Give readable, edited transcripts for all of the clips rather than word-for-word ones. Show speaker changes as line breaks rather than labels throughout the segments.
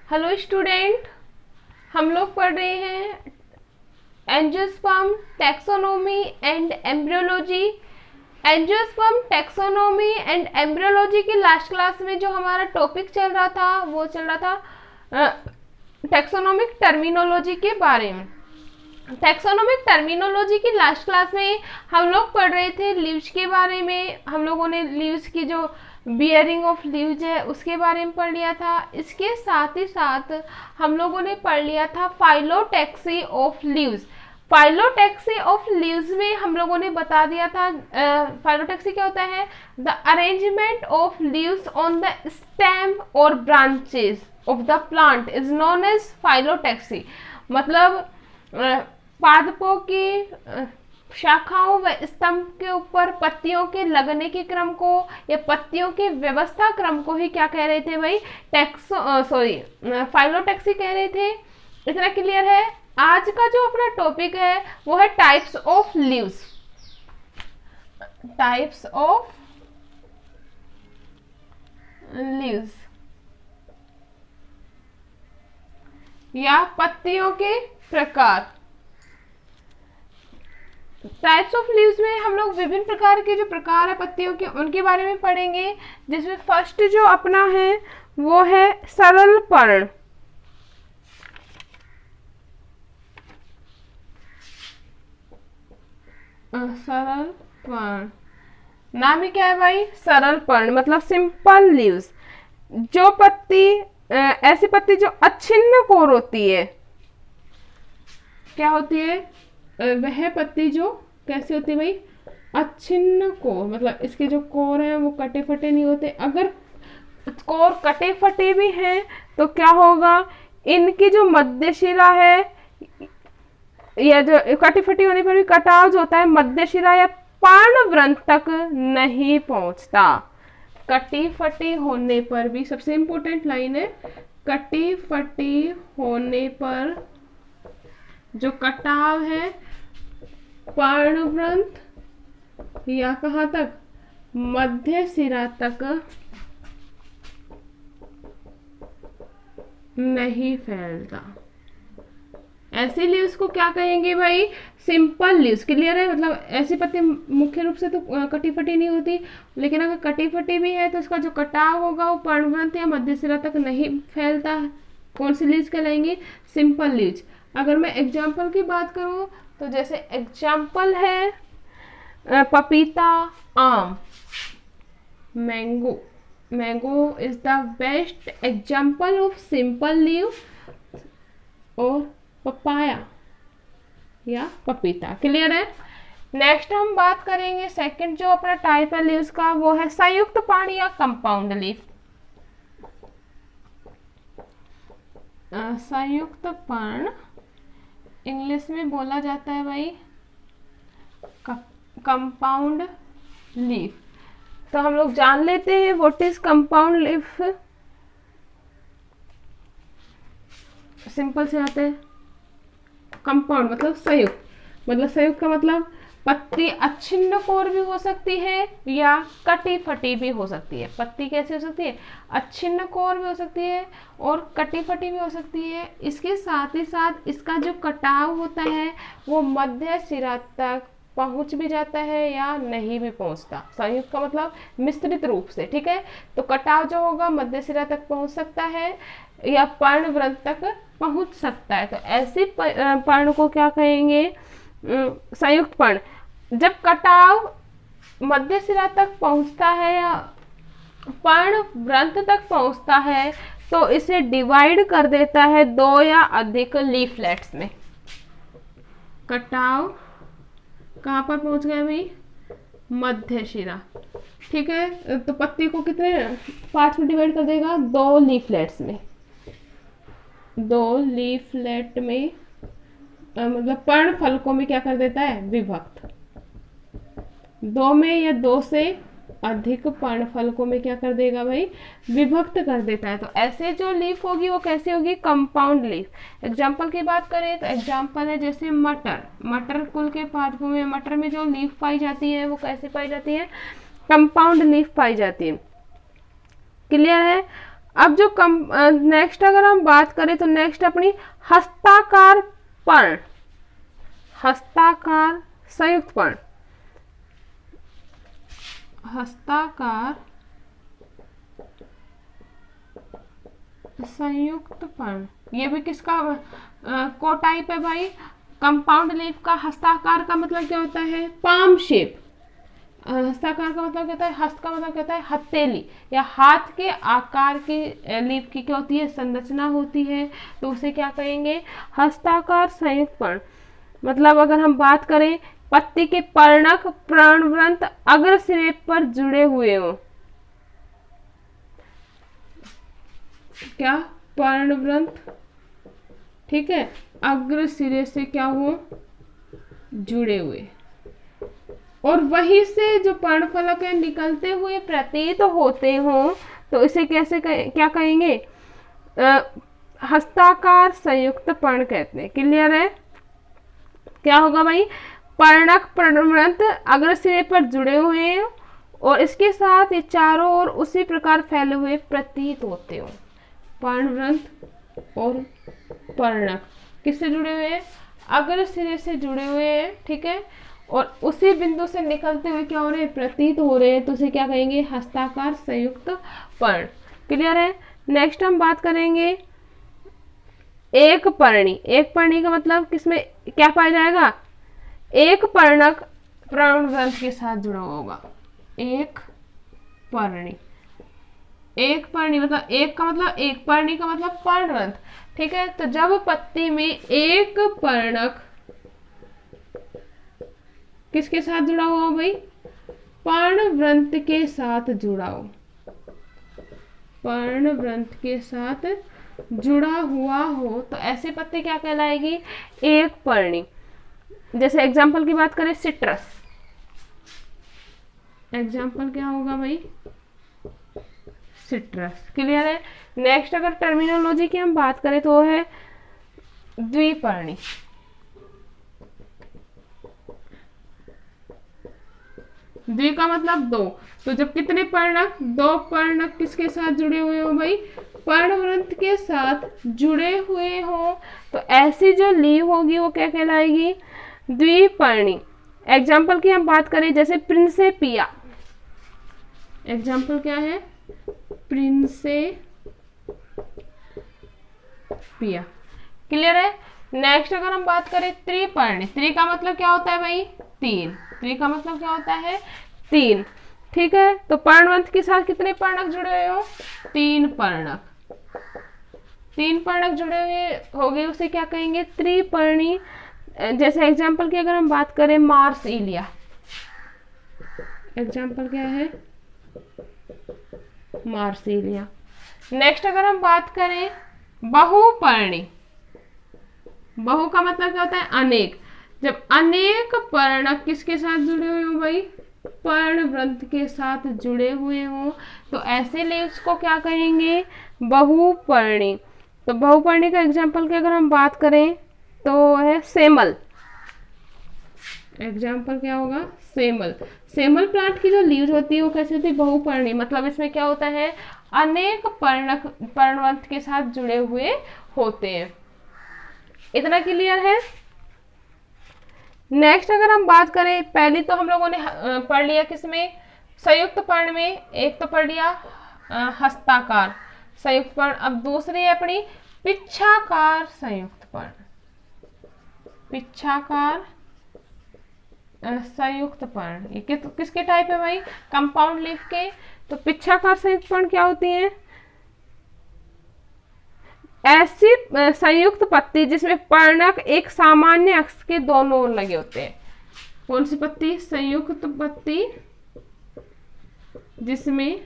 Hello student, हम लोग पढ़ रहे हैं angiosperm taxonomy and embryology. Angiosperm taxonomy and embryology की लास्ट क्लास में जो हमारा टॉपिक चल रहा था वो चल रहा था टैक्सोनॉमिक टर्मिनोलॉजी के बारे में। टैक्सोनॉमिक टर्मिनोलॉजी की लास्ट क्लास में हम लोग पढ़ रहे थे लीव्स के बारे में। हम लोगों ने लीव्स की जो बियरिंग ऑफ लीव्स है उसके बारे में पढ़ लिया था। इसके साथ ही साथ हम लोगों ने पढ़ लिया था phyllotaxy of leaves. Phyllotaxy of leaves में हम लोगों ने बता दिया था फाइलोटैक्सी क्या होता है, the arrangement of leaves on the stem और branches of the plant is known as phyllotaxy. मतलब पादपों की शाखाओं व स्तंभ के ऊपर पत्तियों के लगने के क्रम को या पत्तियों के व्यवस्था क्रम को ही क्या कह रहे थे भाई, फाइलोटैक्सी कह रहे थे। इतना क्लियर है। आज का जो अपना टॉपिक है वो है types of leaves. Types of leaves या पत्तियों के प्रकार। टाइप्स ऑफ लीव्स में हम लोग विभिन्न प्रकार के जो प्रकार है पत्तियों के उनके बारे में पढ़ेंगे, जिसमें फर्स्ट जो अपना है वो है सरल पर्ण। सरल पर्ण नाम ही क्या है भाई, सरल पर्ण मतलब सिंपल लीव्स। जो पत्ती ऐसी पत्ती जो अच्छिन्न कोर होती है, क्या होती है वह पत्ती जो कैसे होती है भाई, अच्छिन्न कोर। मतलब इसके जो कोर हैं वो कटे फटे नहीं होते। अगर कोर कटे फटे भी हैं तो क्या होगा, इनकी जो मध्य शिरा है या जो कटी फटी होने पर भी कटाव जो होता है मध्य शिरा या पर्णवृंत तक नहीं पहुंचता। कटी फटी होने पर भी, सबसे इंपॉर्टेंट लाइन है, कटी फटी होने पर जो कटाव है पर्णवृंत या कहाँ तक, मध्य सिरा तक नहीं फैलता। ऐसी लीव्स को क्या कहेंगे भाई, सिंपल लीव्स। क्लियर है। मतलब ऐसी पत्ती मुख्य रूप से तो कटी फटी नहीं होती, लेकिन अगर कटी फटी भी है तो इसका जो कटाव होगा वो पर्णवृंत या मध्य सिरा तक नहीं फैलता। कौन सी लीव्स कहलाएंगी, सिंपल लीव्स। अगर मैं एग्जाम्पल की बात करूं तो जैसे एग्जाम्पल है पपीता, आम, mango. Mango is the best example of simple leave, और पपाया या पपीता। क्लियर है। नेक्स्ट हम बात करेंगे सेकंड जो अपना टाइप है लीव्स का, वो है संयुक्त पर्ण या कंपाउंड लीव। संयुक्त पर्ण इंग्लिश में बोला जाता है भाई कंपाउंड लीफ। तो हम लोग जान लेते हैं what is compound leaf. Simple से आते हैं, कंपाउंड मतलब संयुक्त। मतलब संयुक्त का मतलब पत्ती अच्छिन्न कोर भी हो सकती है या कटी फटी भी हो सकती है। पत्ती कैसे हो सकती है, अच्छिन्न कोर भी हो सकती है और कटी फटी भी हो सकती है। इसके साथ ही साथ इसका जो कटाव होता है वो मध्य सिरा तक पहुंच भी जाता है या नहीं भी पहुंचता। संयुक्त का मतलब मिश्रित रूप से, ठीक है। तो कटाव जो होगा मध्य सिरा तक पहुंच सकता है या पर्णवृंत तक पहुंच सकता है। तो ऐसे पर्ण को क्या कहेंगे, संयुक्त पर्ण। जब कटाव मध्य सिरा तक पहुंचता है या पर्णवृंत तक पहुंचता है तो इसे डिवाइड कर देता है दो या अधिक लीफलेट्स में। कटाव कहाँ पर पहुंच गया भाई, मध्य शिरा, ठीक है। तो पत्ती को कितने पार्ट्स में डिवाइड कर देगा, दो लीफलेट्स में। दो लीफलेट में मतलब पर्ण फलकों में क्या कर देता है, विभक्त। दो में या दो से अधिक पर्ण फलकों में क्या कर देगा भाई, विभक्त कर देता है। तो ऐसे जो लीफ होगी वो कैसी होगी, कंपाउंड लीफ। एग्जाम्पल की बात करें तो एग्जाम्पल है जैसे मटर। मटर कुल के पादपों में मटर में जो लीफ पाई जाती है वो कैसे पाई जाती है, कंपाउंड लीफ पाई जाती है। क्लियर है। अब जो नेक्स्ट अगर हम बात करें तो नेक्स्ट अपनी हस्ताकार पर्ण, हस्ताकार संयुक्त पर्ण, हस्ताकार संयुक्त पर्ण, ये भी किसका को टाइप है भाई, कंपाउंड लीफ का। हस्ताकार का मतलब क्या होता है, पाम शेप। हस्ताकार का मतलब क्या होता है, हस्त का मतलब क्या होता है हथेली या हाथ के आकार की लीफ की क्या होती है, संरचना होती है, तो उसे क्या कहेंगे, हस्ताकार संयुक्त पर्ण। मतलब अगर हम बात करें पत्ती के पर्णक पर्णवृंत अग्र सिरे पर जुड़े हुए हो, क्या, पर्णवृंत, ठीक है, अग्र सिरे से क्या हो, जुड़े हुए, और वहीं से जो पर्णफलक है निकलते हुए प्रतीत होते हो, तो इसे कैसे क्या कहेंगे, हस्ताकार संयुक्त पर्ण कहते हैं। क्लियर है, क्या होगा भाई, पर्णक पर्णवृंत अग्र सिरे पर जुड़े हुए हैं और इसके साथ ये चारों ओर उसी प्रकार फैले हुए प्रतीत होते हो। पर्णवृंत और पर्णक किससे जुड़े हुए हैं, अग्र सिरे से जुड़े हुए हैं, ठीक है, और उसी बिंदु से निकलते हुए क्या हो रहे हैं, प्रतीत हो रहे हैं, तो उसे क्या कहेंगे, हस्ताकार संयुक्त पर्ण। क्लियर है। नेक्स्ट हम बात करेंगे एक पर्णी। एक पर्णी का मतलब किसमें क्या पाया जाएगा, एक पर्णक पर्णवृंत के साथ जुड़ा होगा। एक पर्णी, एक पर्णी मतलब एक का मतलब एक, पर्णी का मतलब पर्णवृंत, ठीक है। तो जब पत्ती में एक पर्णक किसके साथ जुड़ा हुआ हो भाई, पर्णवृंत के साथ जुड़ा हो, पर्णवृंत के साथ जुड़ा हुआ हो, तो ऐसी पत्ती क्या कहलाएगी, एक पर्णी। जैसे एग्जाम्पल की बात करें सिट्रस, एग्जाम्पल क्या होगा भाई, सिट्रस। क्लियर है। नेक्स्ट अगर टर्मिनोलॉजी की हम बात करें तो है द्विपर्णी। द्वि का मतलब दो, तो जब कितने पर्णक, दो पर्णक किसके साथ जुड़े हुए हो भाई, पर्णवृंत के साथ जुड़े हुए हो, तो ऐसी जो लीव होगी वो क्या कहलाएगी, द्विपर्णी। एग्जाम्पल की हम बात करें जैसे प्रिंसेपिया, एग्जाम्पल क्या है, प्रिंसेपिया। क्लियर है। नेक्स्ट अगर हम बात करें त्रिपर्णी, त्रि का मतलब क्या होता है भाई, तीन, त्रि का मतलब क्या होता है, तीन, ठीक है। तो पर्णवंत के साथ कितने पर्णक जुड़े हुए हो, तीन पर्णक, तीन पर्णक जुड़े हुए हो गए, उसे क्या कहेंगे, त्रिपर्णी। जैसे एग्जाम्पल की अगर हम बात करें मार्सिलिया, एग्जाम्पल क्या है, मार्सिलिया। नेक्स्ट अगर हम बात करें बहुपर्णी, बहु का मतलब क्या होता है, अनेक। जब अनेक पर्णक किसके साथ जुड़े हुए हो भाई, पर्णवृंत के साथ जुड़े हुए हो, तो ऐसे लीव्स को क्या कहेंगे, बहुपर्णी। तो बहुपर्णी का एग्जाम्पल की अगर हम बात करें तो है सेमल, एग्जाम्पल क्या होगा, सेमल। सेमल प्लांट की जो लीव्स होती है वो कैसी होती है, बहुपर्णी, मतलब इसमें क्या होता है, अनेक पर्णक पर्णवंत के साथ जुड़े हुए होते हैं। इतना क्लियर है। नेक्स्ट अगर हम बात करें, पहली तो हम लोगों ने पढ़ लिया किसमें, संयुक्त पर्ण में, एक तो पढ़ लिया हस्ताकार संयुक्त पर्ण। अब दूसरी है अपनी पिच्छाकार संयुक्त पर्ण, पिच्छाकार संयुक्त पर्ण। ये किसके टाइप है भाई, कंपाउंड लीफ के। तो पिच्छाकार संयुक्त पर्ण क्या होती है, ऐसी संयुक्त पत्ती जिसमें पर्णक एक सामान्य अक्ष के दोनों ओर लगे होते हैं। कौन सी पत्ती, संयुक्त पत्ती जिसमें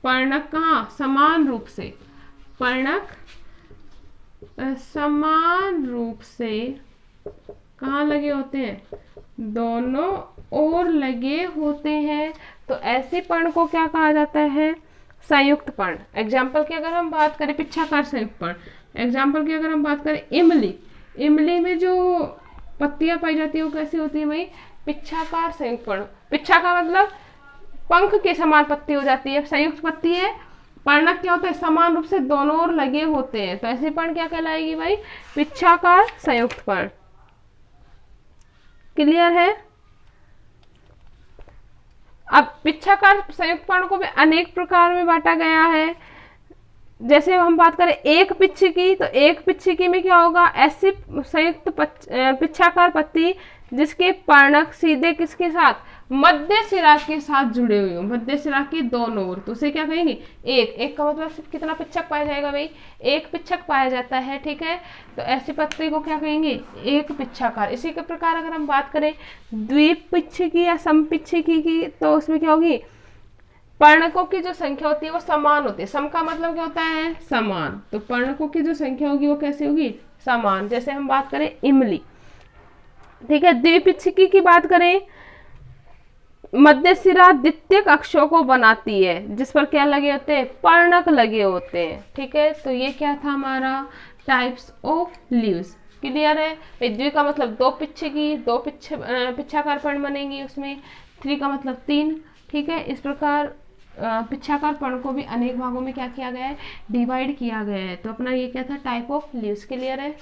पर्णक कहाँ, समान रूप से, पर्णक समान रूप से कहाँ लगे होते हैं, दोनों ओर लगे होते हैं, तो ऐसे पर्ण को क्या कहा जाता है, संयुक्त पर्ण। एग्जाम्पल की अगर हम बात करें पिच्छाकार संयुक्त पर्ण, एग्जाम्पल की अगर हम बात करें इमली, इमली में जो पत्तियां पाई जाती है वो कैसी होती है भाई, पिच्छाकार संयुक्त पर्ण। पिच्छा का मतलब पंख के समान पत्ती हो जाती है, संयुक्त पत्ती है, पर्णक क्या होता है, समान रूप से दोनों ओर लगे होते हैं, तो ऐसी पर्ण क्या कहलाएगी भाई, पिच्छाकार संयुक्त पर्ण। क्लियर है। अब पिच्छाकार संयुक्त पर्ण को भी अनेक प्रकार में बांटा गया है। जैसे हम बात करें एक पिच्छ की, तो एक पिच्छ की में क्या होगा, ऐसी संयुक्त पिच्छाकार पत्ती जिसके पर्णक सीधे किसके साथ, मध्य सिरा के साथ जुड़े हुए हो, मध्य सिरा के दोनों ओर, तो उसे क्या कहेंगे, एक का मतलब सिर्फ कितना पिच्छक पाया जाएगा भाई, एक पिच्छक पाया जाता है, ठीक है। तो ऐसी पत्ती को क्या कहेंगे, एक पिच्छाकार। इसी के प्रकार अगर हम बात करें द्विपिच्छकी या समपिच्छकी की, तो उसमें क्या होगी, पर्णकों की जो संख्या होती है वो समान होती है। सम का मतलब क्या होता है, समान, तो पर्णकों की जो संख्या होगी वो कैसे होगी, समान। जैसे हम बात करें इमली, ठीक है। द्विपिच्छकी की बात करें, मध्य सिरा द्वितीयक अक्षों को बनाती है, जिस पर क्या लगे होते हैं, पर्णक लगे होते हैं, ठीक है। तो ये क्या था हमारा टाइप्स ऑफ लीव्स। क्लियर है। द्वि का मतलब दो पिच्छकी, दो पिच्छाकार पर्ण बनेंगी उसमें, थ्री का मतलब तीन, ठीक है। इस प्रकार पिच्छाकार पर्ण को भी अनेक भागों में क्या किया गया है, डिवाइड किया गया है। तो अपना ये क्या था, टाइप ऑफ लीव्स। क्लियर है।